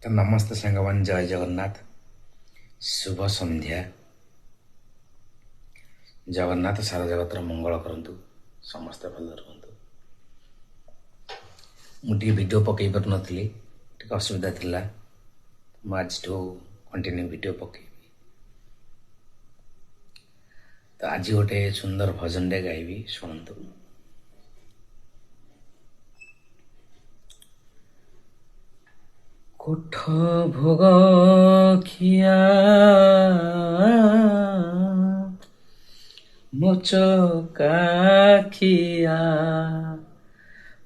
तो नमस्ते सांगवान, जय जगन्नाथ, शुभ संध्या। जगन्नाथ सारा जगतर मंगल करंतु, समस्ते भल रुहतु। मुझे वीडियो पकई पार नी, असुविधा थिला। आज कंटिन्यू वीडियो पकईबी। तो आज गोटे सुंदर भजन डे गाइबी, शुणु। कोठ भोग खिया मोचका खिया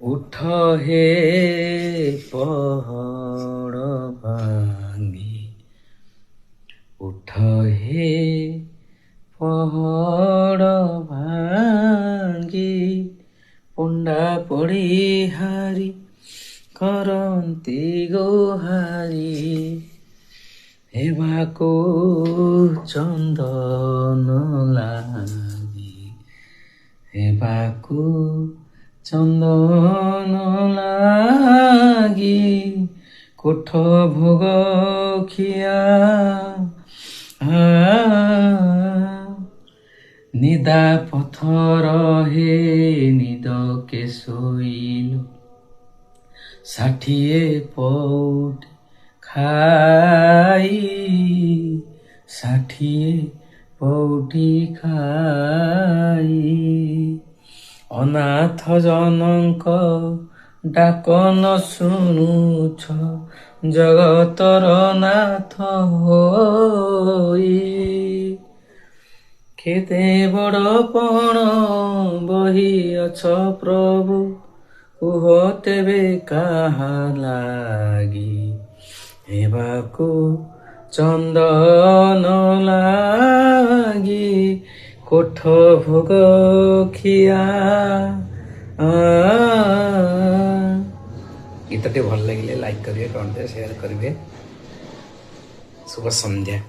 उठ हे पहड़ भांगी, उठ हे पहड़ भांगी, पुंडा पड़ी हारी करंती गोहारी, हेबाको चंदन लागी, हेबाको चंदन लागी, कोठ भोग खिया निदा पथर हे निद के सोइलो, 60 पौट खाई, 60 पौटी खाई, अनाथ जनक डाक न शुणुछ, जगतर नाथ होई, केते बड़पण बही अछ प्रभु, कुह तेबे कहा लागी, हेबाको चंदन लागी, कोठ भोग खिया। गीतटी भल लगे लाइक करेंगे, कमेंट शेयर करेंगे। शुभ संध्या।